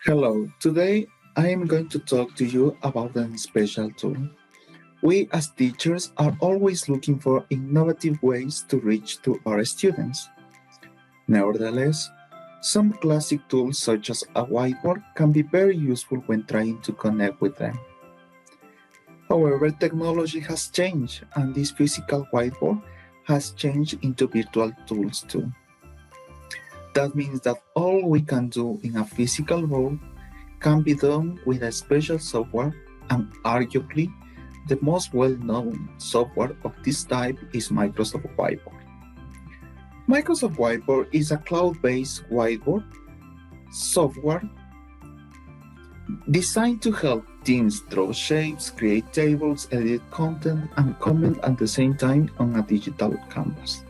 Hello, today I am going to talk to you about a special tool. We as teachers are always looking for innovative ways to reach to our students. Nevertheless, some classic tools such as a whiteboard can be very useful when trying to connect with them. However, technology has changed and this physical whiteboard has changed into virtual tools too. That means that all we can do in a physical board can be done with a special software, and arguably the most well-known software of this type is Microsoft Whiteboard. Microsoft Whiteboard is a cloud-based whiteboard software designed to help teams draw shapes, create tables, edit content, and comment at the same time on a digital canvas.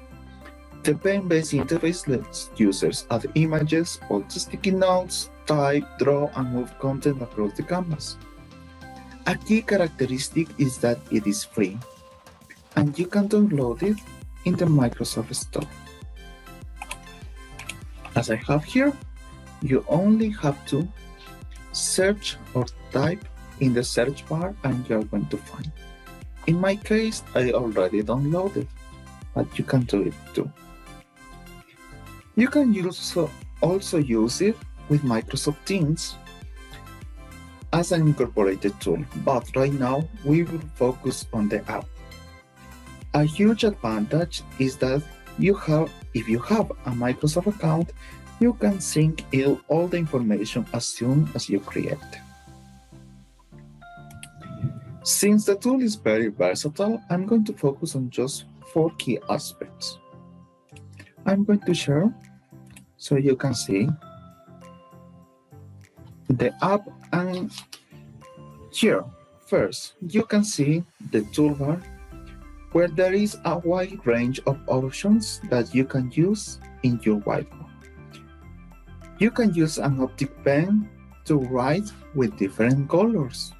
The pen-based interface lets users add images, post sticky notes, type, draw, and move content across the canvas. A key characteristic is that it is free, and you can download it in the Microsoft Store. As I have here, you only have to search or type in the search bar and you're going to find. In my case, I already downloaded, but you can do it too. You can also use it with Microsoft Teams as an incorporated tool, but right now we will focus on the app. A huge advantage is that if you have a Microsoft account, you can sync in all the information as soon as you create it. Since the tool is very versatile, I'm going to focus on just 4 key aspects. I'm going to share so you can see the app, and here first you can see the toolbar where there is a wide range of options that you can use in your whiteboard. You can use an optic pen to write with different colors.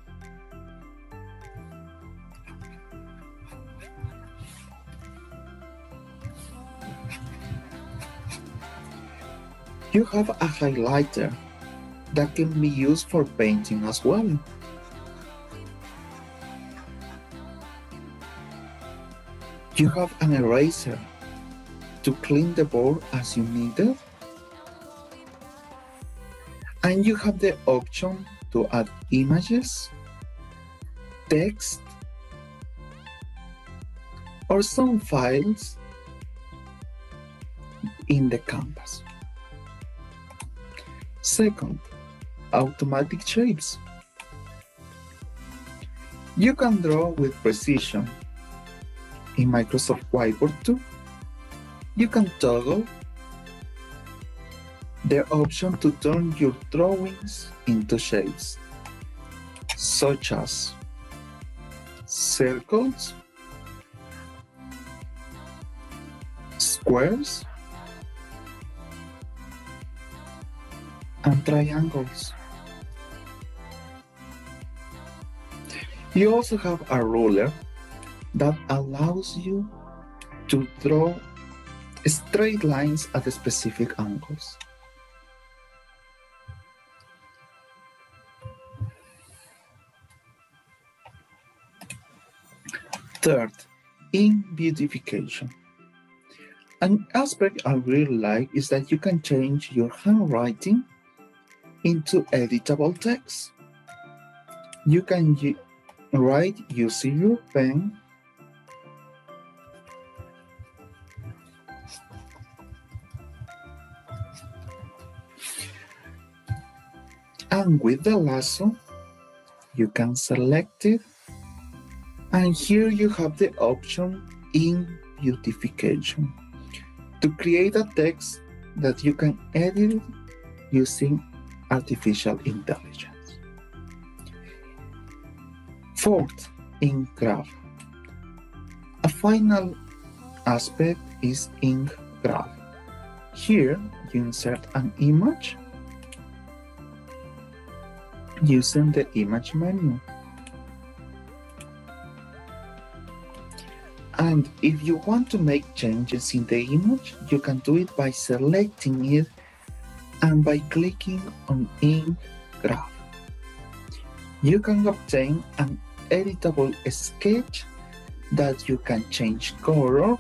You have a highlighter that can be used for painting as well. You have an eraser to clean the board as you need it. And you have the option to add images, text, or some files in the canvas. Second, automatic shapes. You can draw with precision. In Microsoft Whiteboard too, you can toggle the option to turn your drawings into shapes, such as circles, squares, and triangles. You also have a ruler that allows you to draw straight lines at specific angles. Third, ink beautification. An aspect I really like is that you can change your handwriting into editable text. You can write using your pen, and with the lasso, you can select it, and here you have the option ink beautification to create a text that you can edit using artificial intelligence. Fourth, ink graph. A final aspect is ink graph. Here you insert an image using the image menu. And if you want to make changes in the image, you can do it by selecting it and by clicking on Ink graph. You can obtain an editable sketch that you can change color,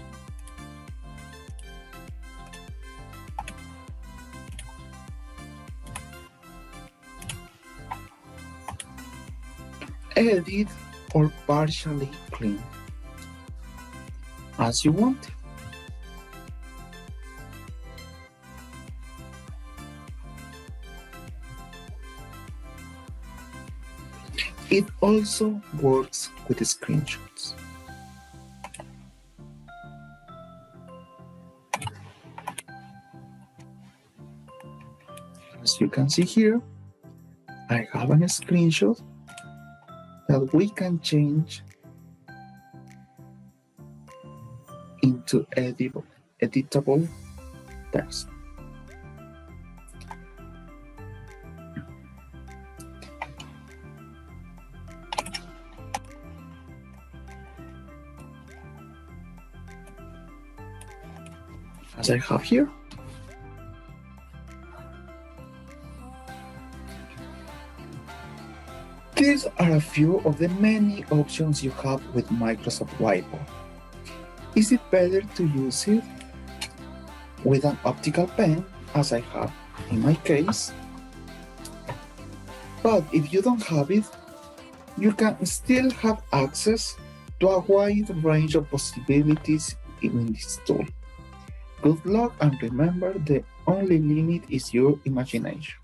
edit, or partially clean, as you want. It also works with screenshots. As you can see here, I have a screenshot that we can change into editable text. As I have here. These are a few of the many options you have with Microsoft Whiteboard. Is it better to use it with an optical pen, as I have in my case? But if you don't have it, you can still have access to a wide range of possibilities in this tool. Good luck, and remember, the only limit is your imagination.